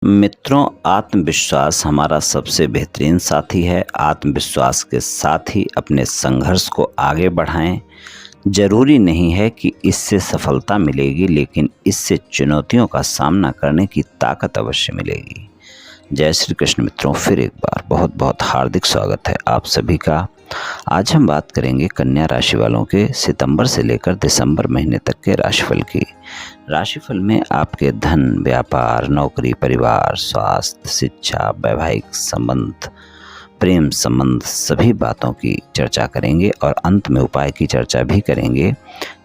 मित्रों, आत्मविश्वास हमारा सबसे बेहतरीन साथी है। आत्मविश्वास के साथ ही अपने संघर्ष को आगे बढ़ाएं। ज़रूरी नहीं है कि इससे सफलता मिलेगी, लेकिन इससे चुनौतियों का सामना करने की ताकत अवश्य मिलेगी। जय श्री कृष्ण मित्रों, फिर एक बार बहुत बहुत हार्दिक स्वागत है आप सभी का। आज हम बात करेंगे कन्या राशि वालों के सितंबर से लेकर दिसंबर महीने तक के राशिफल की। राशिफल में आपके धन, व्यापार, नौकरी, परिवार, स्वास्थ्य, शिक्षा, वैवाहिक संबंध, प्रेम संबंध सभी बातों की चर्चा करेंगे और अंत में उपाय की चर्चा भी करेंगे।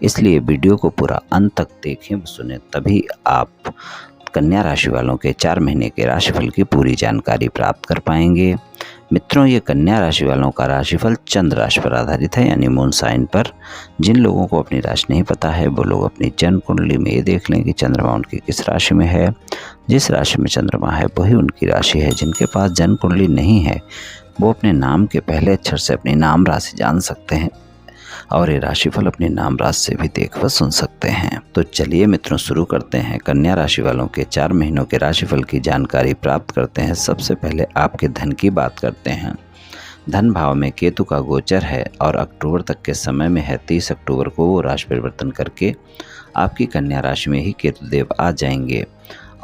इसलिए वीडियो को पूरा अंत तक देखें, सुने, तभी आप कन्या राशि वालों के 4 महीने के राशिफल की पूरी जानकारी प्राप्त कर पाएंगे। मित्रों, ये कन्या राशि वालों का राशिफल चंद्र राशि पर आधारित है, यानी मून साइन पर। जिन लोगों को अपनी राशि नहीं पता है वो लोग अपनी जन्म कुंडली में ये देख लें कि चंद्रमा उनकी किस राशि में है। जिस राशि में चंद्रमा है वही उनकी राशि है। जिनके पास जन्म कुंडली नहीं है वो अपने नाम के पहले अक्षर से अपनी नाम राशि जान सकते हैं और ये राशिफल अपनी नाम राशि से भी देख व सुन सकते हैं। तो चलिए मित्रों, शुरू करते हैं। कन्या राशि वालों के 4 महीनों के राशिफल की जानकारी प्राप्त करते हैं। सबसे पहले आपके धन की बात करते हैं। धन भाव में केतु का गोचर है और अक्टूबर तक के समय में है। 30 अक्टूबर को वो राशि परिवर्तन करके आपकी कन्या राशि में ही केतु देव आ जाएंगे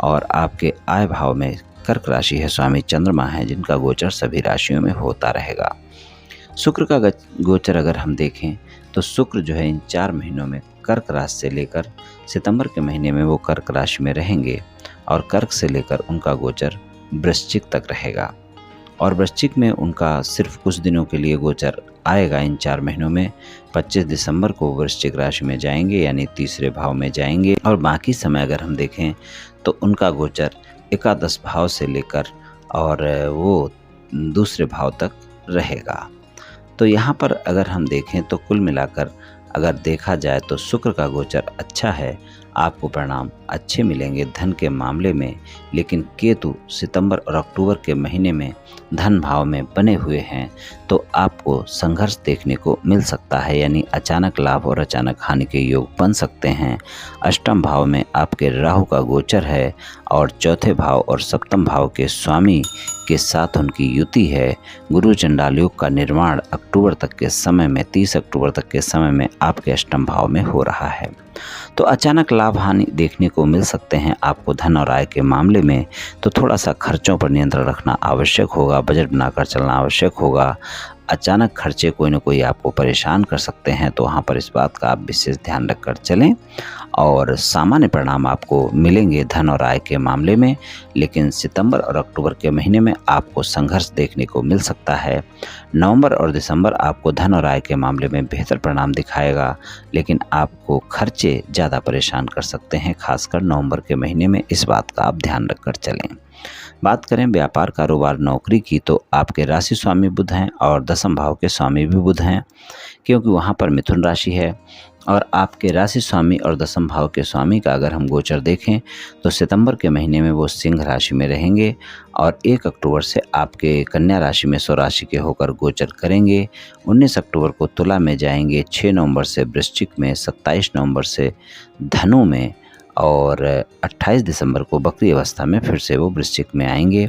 और आपके आय भाव में कर्क राशि है, स्वामी चंद्रमा है, जिनका गोचर सभी राशियों में होता रहेगा। शुक्र का गोचर अगर हम देखें तो शुक्र जो है इन 4 महीनों में कर्क राशि से लेकर सितंबर के महीने में वो कर्क राशि में रहेंगे और कर्क से लेकर उनका गोचर वृश्चिक तक रहेगा और वृश्चिक में उनका सिर्फ कुछ दिनों के लिए गोचर आएगा। इन 4 महीनों में 25 दिसंबर को वृश्चिक राशि में जाएंगे, यानी तीसरे भाव में जाएंगे और बाकी समय अगर हम देखें तो उनका गोचर एकादश भाव से लेकर और वो दूसरे भाव तक रहेगा। तो यहाँ पर अगर हम देखें तो कुल मिलाकर अगर देखा जाए तो शुक्र का गोचर अच्छा है, आपको परिणाम अच्छे मिलेंगे धन के मामले में। लेकिन केतु सितंबर और अक्टूबर के महीने में धन भाव में बने हुए हैं तो आपको संघर्ष देखने को मिल सकता है, यानी अचानक लाभ और अचानक हानि के योग बन सकते हैं। अष्टम भाव में आपके राहु का गोचर है और चौथे भाव और सप्तम भाव के स्वामी के साथ उनकी युति है। गुरु चंडाल योग का निर्माण अक्टूबर तक के समय में, 30 अक्टूबर तक के समय में आपके अष्टम भाव में हो रहा है। तो अचानक लाभ हानि देखने को मिल सकते हैं आपको धन और आय के मामले में। तो थोड़ा सा खर्चों पर नियंत्रण रखना आवश्यक होगा, बजट बनाकर चलना आवश्यक होगा। अचानक खर्चे कोई न कोई आपको परेशान कर सकते हैं, तो वहाँ पर इस बात का आप विशेष ध्यान रखकर चलें और सामान्य परिणाम आपको मिलेंगे धन और आय के मामले में। लेकिन सितंबर और अक्टूबर के महीने में आपको संघर्ष देखने को मिल सकता है। नवंबर और दिसंबर आपको धन और आय के मामले में बेहतर परिणाम दिखाएगा, लेकिन आपको खर्चे ज़्यादा परेशान कर सकते हैं, खासकर नवंबर के महीने में। इस बात का आप ध्यान रखकर चलें। बात करें व्यापार, कारोबार, नौकरी की, तो आपके राशि स्वामी बुध हैं और दसम भाव के स्वामी भी बुध हैं, क्योंकि वहाँ पर मिथुन राशि है। और आपके राशि स्वामी और दसम भाव के स्वामी का अगर हम गोचर देखें तो सितंबर के महीने में वो सिंह राशि में रहेंगे और 1 अक्टूबर से आपके कन्या राशि में स्वराशि के होकर गोचर करेंगे। 19 अक्टूबर को तुला में जाएंगे, 6 नवंबर से वृश्चिक में, 27 नवंबर से धनु में और 28 दिसंबर को बकरी अवस्था में फिर से वो वृश्चिक में आएंगे।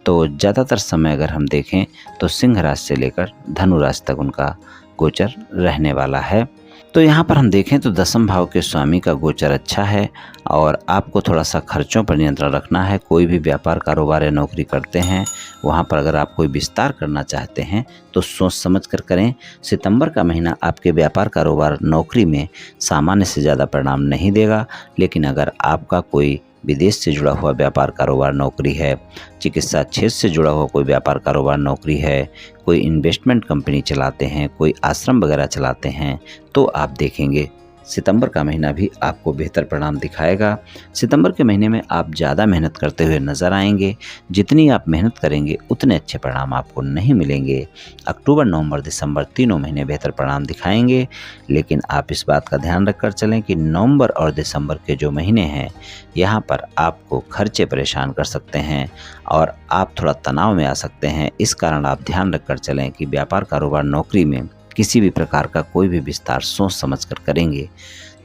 तो ज़्यादातर समय अगर हम देखें तो सिंह राशि से लेकर धनु राशि तक उनका गोचर रहने वाला है। तो यहाँ पर हम देखें तो दसम भाव के स्वामी का गोचर अच्छा है और आपको थोड़ा सा खर्चों पर नियंत्रण रखना है। कोई भी व्यापार, कारोबार या नौकरी करते हैं वहाँ पर अगर आप कोई विस्तार करना चाहते हैं तो सोच समझ कर करें। सितंबर का महीना आपके व्यापार, कारोबार, नौकरी में सामान्य से ज़्यादा परिणाम नहीं देगा, लेकिन अगर आपका कोई विदेश से जुड़ा हुआ व्यापार, कारोबार, नौकरी है, चिकित्सा क्षेत्र से जुड़ा हुआ कोई व्यापार, कारोबार, नौकरी है, कोई इन्वेस्टमेंट कंपनी चलाते हैं, कोई आश्रम वगैरह चलाते हैं, तो आप देखेंगे सितंबर का महीना भी आपको बेहतर परिणाम दिखाएगा। सितंबर के महीने में आप ज़्यादा मेहनत करते हुए नज़र आएंगे। जितनी आप मेहनत करेंगे उतने अच्छे परिणाम आपको नहीं मिलेंगे। अक्टूबर, नवंबर, दिसंबर तीनों महीने बेहतर परिणाम दिखाएंगे, लेकिन आप इस बात का ध्यान रखकर चलें कि नवंबर और दिसंबर के जो महीने हैं यहाँ पर आपको खर्चे परेशान कर सकते हैं और आप थोड़ा तनाव में आ सकते हैं। इस कारण आप ध्यान रखकर चलें कि व्यापार, कारोबार, नौकरी में किसी भी प्रकार का कोई भी विस्तार सोच समझ कर करेंगे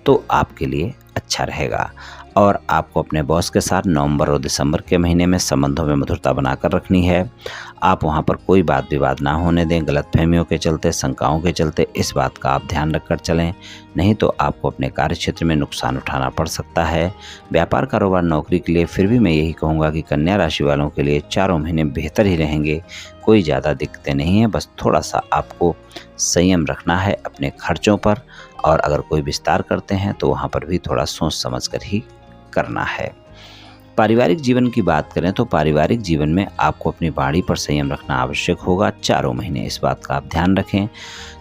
तो आपके लिए अच्छा रहेगा। और आपको अपने बॉस के साथ नवंबर और दिसंबर के महीने में संबंधों में मधुरता बनाकर रखनी है। आप वहां पर कोई बात विवाद ना होने दें। गलतफहमियों के चलते, शंकाओं के चलते इस बात का आप ध्यान रखकर चलें, नहीं तो आपको अपने कार्य क्षेत्र में नुकसान उठाना पड़ सकता है। व्यापार, कारोबार, नौकरी के लिए फिर भी मैं यही कहूँगा कि कन्या राशि वालों के लिए चारों महीने बेहतर ही रहेंगे। कोई ज़्यादा दिक्कतें नहीं हैं, बस थोड़ा सा आपको संयम रखना है अपने खर्चों पर, और अगर कोई विस्तार करते हैं तो वहाँ पर भी थोड़ा सोच समझ कर ही करना है। पारिवारिक जीवन की बात करें तो पारिवारिक जीवन में आपको अपनी वाणी पर संयम रखना आवश्यक होगा। चारों महीने इस बात का आप ध्यान रखें।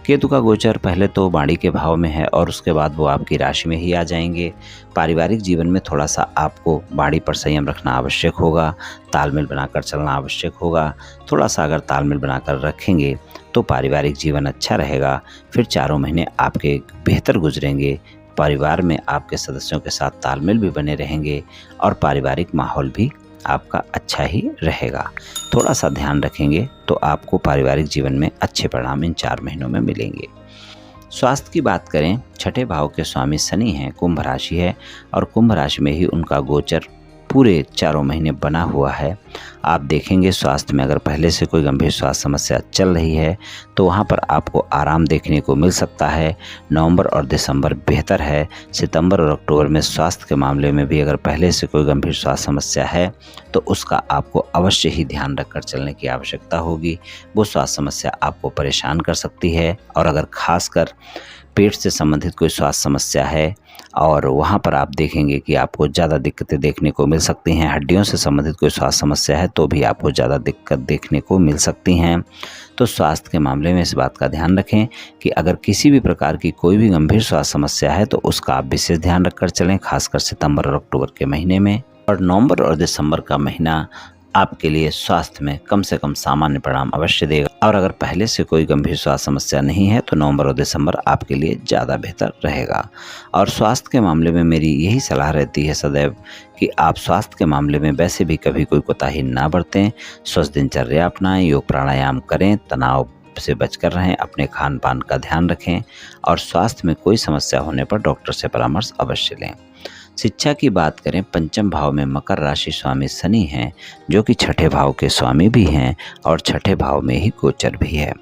केतु का गोचर पहले तो वाणी के भाव में है और उसके बाद वो आपकी राशि में ही आ जाएंगे। पारिवारिक जीवन में थोड़ा सा आपको वाणी पर संयम रखना आवश्यक होगा, तालमेल बनाकर चलना आवश्यक होगा। थोड़ा सा अगर तालमेल बनाकर रखेंगे तो पारिवारिक जीवन अच्छा रहेगा। फिर चारों महीने आपके बेहतर गुजरेंगे। परिवार में आपके सदस्यों के साथ तालमेल भी बने रहेंगे और पारिवारिक माहौल भी आपका अच्छा ही रहेगा। थोड़ा सा ध्यान रखेंगे तो आपको पारिवारिक जीवन में अच्छे परिणाम इन 4 महीनों में मिलेंगे। स्वास्थ्य की बात करें, छठे भाव के स्वामी शनि हैं, कुंभ राशि है और कुंभ राशि में ही उनका गोचर पूरे चारों महीने बना हुआ है। आप देखेंगे स्वास्थ्य में अगर पहले से कोई गंभीर स्वास्थ्य समस्या चल रही है तो वहाँ पर आपको आराम देखने को मिल सकता है। नवंबर और दिसंबर बेहतर है। सितंबर और अक्टूबर में स्वास्थ्य के मामले में भी अगर पहले से कोई गंभीर स्वास्थ्य समस्या है तो उसका आपको अवश्य ही ध्यान रखकर चलने की आवश्यकता होगी। वो स्वास्थ्य समस्या आपको परेशान कर सकती है, और अगर खासकर पेट से संबंधित कोई स्वास्थ्य समस्या है और वहाँ पर आप देखेंगे कि आपको ज़्यादा दिक्कतें देखने को मिल सकती हैं। हड्डियों से संबंधित कोई स्वास्थ्य समस्या है तो भी आपको ज़्यादा दिक्कत देखने को मिल सकती हैं। तो स्वास्थ्य के मामले में इस बात का ध्यान रखें कि अगर किसी भी प्रकार की कोई भी गंभीर स्वास्थ्य समस्या है तो उसका आप विशेष ध्यान रखकर चलें, खासकर सितंबर और अक्टूबर के महीने में। और नवंबर और दिसंबर का महीना आपके लिए स्वास्थ्य में कम से कम सामान्य परिणाम अवश्य देगा, और अगर पहले से कोई गंभीर स्वास्थ्य समस्या नहीं है तो नवंबर और दिसंबर आपके लिए ज़्यादा बेहतर रहेगा। और स्वास्थ्य के मामले में मेरी यही सलाह रहती है सदैव कि आप स्वास्थ्य के मामले में वैसे भी कभी कोई कोताही ना बरतें। स्वस्थ दिनचर्या अपनाएं, योग प्राणायाम करें, तनाव से बचकर रहें, अपने खान पान का ध्यान रखें और स्वास्थ्य में कोई समस्या होने पर डॉक्टर से परामर्श अवश्य लें। शिक्षा की बात करें, पंचम भाव में मकर राशि स्वामी शनि हैं, जो कि छठे भाव के स्वामी भी हैं और छठे भाव में ही गोचर भी है।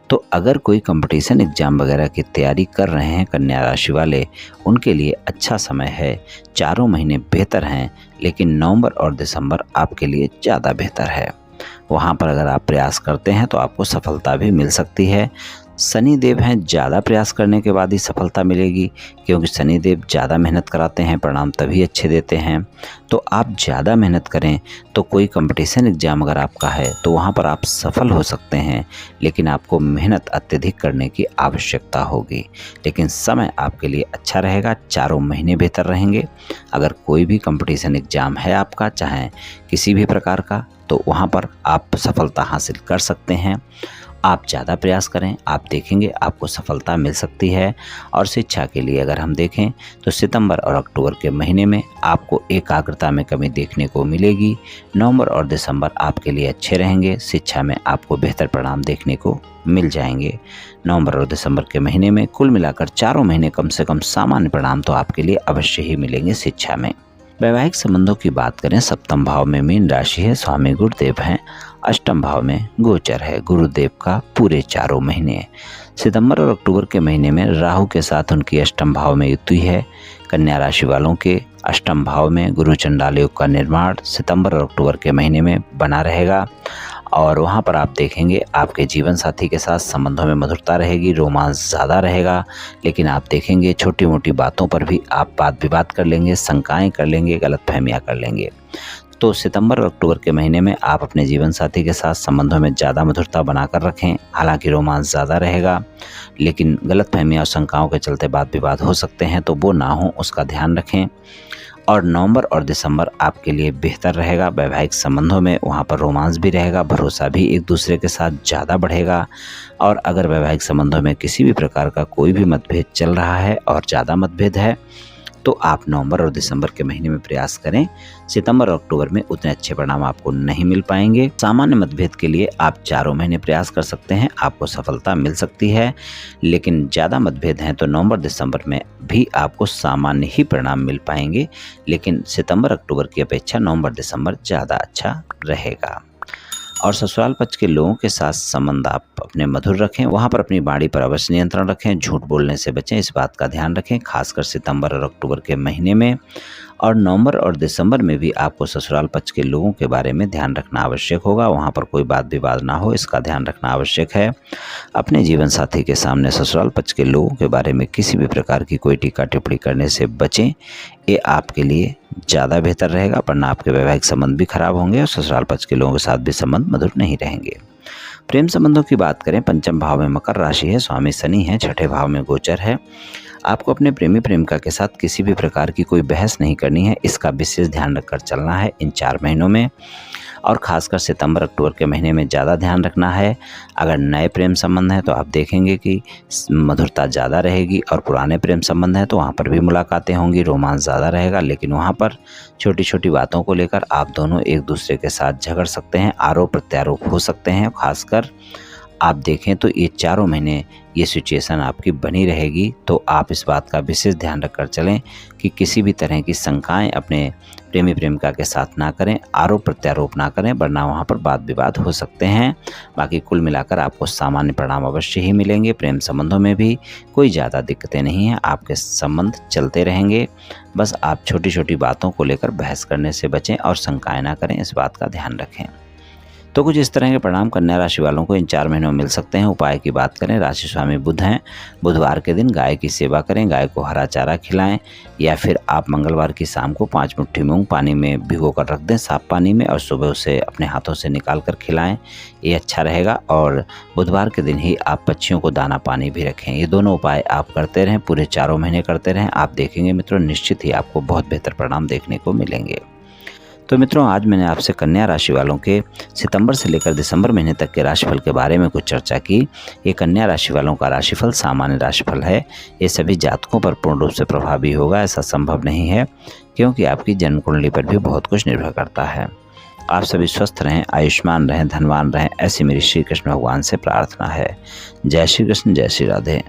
तो अगर कोई कंपटीशन एग्जाम वगैरह की तैयारी कर रहे हैं कन्या राशि वाले, उनके लिए अच्छा समय है। चारों महीने बेहतर हैं, लेकिन नवंबर और दिसंबर आपके लिए ज़्यादा बेहतर है। वहाँ पर अगर आप प्रयास करते हैं तो आपको सफलता भी मिल सकती है। शनि देव हैं, ज़्यादा प्रयास करने के बाद ही सफलता मिलेगी, क्योंकि शनि देव ज़्यादा मेहनत कराते हैं, परिणाम तभी अच्छे देते हैं। तो आप ज़्यादा मेहनत करें तो कोई कंपटीशन एग्ज़ाम अगर आपका है तो वहाँ पर आप सफल हो सकते हैं, लेकिन आपको मेहनत अत्यधिक करने की आवश्यकता होगी। लेकिन समय आपके लिए अच्छा रहेगा, चारों महीने बेहतर रहेंगे। अगर कोई भी कंपटीशन एग्ज़ाम है आपका, चाहे किसी भी प्रकार का, तो वहाँ पर आप सफलता हासिल कर सकते हैं। आप ज़्यादा प्रयास करें, आप देखेंगे आपको सफलता मिल सकती है। और शिक्षा के लिए अगर हम देखें तो सितंबर और अक्टूबर के महीने में आपको एकाग्रता में कमी देखने को मिलेगी। नवंबर और दिसंबर आपके लिए अच्छे रहेंगे, शिक्षा में आपको बेहतर परिणाम देखने को मिल जाएंगे। नवंबर और दिसंबर के महीने में कुल मिलाकर चारों महीने कम से कम सामान्य परिणाम तो आपके लिए अवश्य ही मिलेंगे शिक्षा में। वैवाहिक संबंधों की बात करें, सप्तम भाव में मीन राशि है, स्वामी गुरुदेव हैं, अष्टम भाव में गोचर है गुरुदेव का पूरे चारों महीने। सितंबर और अक्टूबर के महीने में राहु के साथ उनकी अष्टम भाव में युति है। कन्या राशि वालों के अष्टम भाव में गुरु चंडाल योग का निर्माण सितंबर और अक्टूबर के महीने में बना रहेगा, और वहाँ पर आप देखेंगे आपके जीवन साथी के साथ संबंधों में मधुरता रहेगी, रोमांस ज़्यादा रहेगा। लेकिन आप देखेंगे छोटी मोटी बातों पर भी आप वाद विवाद कर लेंगे, शंकाएं कर लेंगे, गलतफहमियां कर लेंगे। तो सितंबर और अक्टूबर के महीने में आप अपने जीवन साथी के साथ संबंधों में ज़्यादा मधुरता बनाकर रखें। हालांकि रोमांस ज़्यादा रहेगा, लेकिन गलतफहमियां और शंकाओं के चलते वाद विवाद हो सकते हैं, तो वो ना हो उसका ध्यान रखें। और नवंबर और दिसंबर आपके लिए बेहतर रहेगा वैवाहिक संबंधों में। वहाँ पर रोमांस भी रहेगा, भरोसा भी एक दूसरे के साथ ज़्यादा बढ़ेगा। और अगर वैवाहिक संबंधों में किसी भी प्रकार का कोई भी मतभेद चल रहा है और ज़्यादा मतभेद है तो आप नवंबर और दिसंबर के महीने में प्रयास करें। सितंबर और अक्टूबर में उतने अच्छे परिणाम आपको नहीं मिल पाएंगे। सामान्य मतभेद के लिए आप चारों महीने प्रयास कर सकते हैं, आपको सफलता मिल सकती है। लेकिन ज़्यादा मतभेद हैं तो नवंबर दिसंबर में भी आपको सामान्य ही परिणाम मिल पाएंगे, लेकिन सितंबर अक्टूबर की अपेक्षा नवंबर दिसंबर ज़्यादा अच्छा रहेगा। और ससुराल पक्ष के लोगों के साथ संबंध आप अपने मधुर रखें, वहाँ पर अपनी वाणी पर अवश्य नियंत्रण रखें, झूठ बोलने से बचें, इस बात का ध्यान रखें, खासकर सितंबर और अक्टूबर के महीने में। और नवंबर और दिसंबर में भी आपको ससुराल पक्ष के लोगों के बारे में ध्यान रखना आवश्यक होगा, वहाँ पर कोई वाद विवाद ना हो, इसका ध्यान रखना आवश्यक है। अपने जीवन साथी के सामने ससुराल पक्ष के लोगों के बारे में किसी भी प्रकार की कोई टीका टिप्पणी करने से बचें, ये आपके लिए ज़्यादा बेहतर रहेगा, वरना आपके वैवाहिक संबंध भी खराब होंगे और ससुराल पक्ष के लोगों के साथ भी संबंध मधुर नहीं रहेंगे। प्रेम संबंधों की बात करें, पंचम भाव में मकर राशि है, स्वामी शनि है, छठे भाव में गोचर है। आपको अपने प्रेमी प्रेमिका के साथ किसी भी प्रकार की कोई बहस नहीं करनी है, इसका विशेष ध्यान रखकर चलना है इन 4 महीनों में। और खासकर सितंबर अक्टूबर के महीने में ज़्यादा ध्यान रखना है। अगर नए प्रेम संबंध हैं तो आप देखेंगे कि मधुरता ज़्यादा रहेगी, और पुराने प्रेम संबंध हैं तो वहाँ पर भी मुलाकातें होंगी, रोमांस ज़्यादा रहेगा, लेकिन वहाँ पर छोटी छोटी बातों को लेकर आप दोनों एक दूसरे के साथ झगड़ सकते हैं, आरोप प्रत्यारोप हो सकते हैं। खासकर आप देखें तो ये चारों महीने ये सिचुएशन आपकी बनी रहेगी, तो आप इस बात का विशेष ध्यान रखकर चलें कि किसी भी तरह की शंकाएं अपने प्रेमी प्रेमिका के साथ ना करें, आरोप प्रत्यारोप ना करें, वरना वहाँ पर वाद विवाद हो सकते हैं। बाकी कुल मिलाकर आपको सामान्य परिणाम अवश्य ही मिलेंगे। प्रेम संबंधों में भी कोई ज़्यादा दिक्कतें नहीं हैं, आपके संबंध चलते रहेंगे। बस आप छोटी छोटी बातों को लेकर बहस करने से बचें और शंकाएं ना करें, इस बात का ध्यान रखें। तो कुछ इस तरह के परिणाम कन्या राशि वालों को इन 4 महीनों में मिल सकते हैं। उपाय की बात करें, राशि स्वामी बुध हैं, बुधवार के दिन गाय की सेवा करें, गाय को हरा चारा खिलाएं, या फिर आप मंगलवार की शाम को 5 मुट्ठी मूंग पानी में भिगो कर रख दें, साफ पानी में, और सुबह उसे अपने हाथों से निकाल कर खिलाएं, ये अच्छा रहेगा। और बुधवार के दिन ही आप पक्षियों को दाना पानी भी रखें। ये दोनों उपाय आप करते रहें, पूरे 4 महीने करते रहें, आप देखेंगे मित्रों निश्चित ही आपको बहुत बेहतर परिणाम देखने को मिलेंगे। तो मित्रों, आज मैंने आपसे कन्या राशि वालों के सितंबर से लेकर दिसंबर महीने तक के राशिफल के बारे में कुछ चर्चा की। ये कन्या राशि वालों का राशिफल सामान्य राशिफल है, ये सभी जातकों पर पूर्ण रूप से प्रभावी होगा ऐसा संभव नहीं है, क्योंकि आपकी जन्म कुंडली पर भी बहुत कुछ निर्भर करता है। आप सभी स्वस्थ रहें, आयुष्मान रहें, धनवान रहें, ऐसी मेरी श्री कृष्ण भगवान से प्रार्थना है। जय श्री कृष्ण, जय श्री राधे।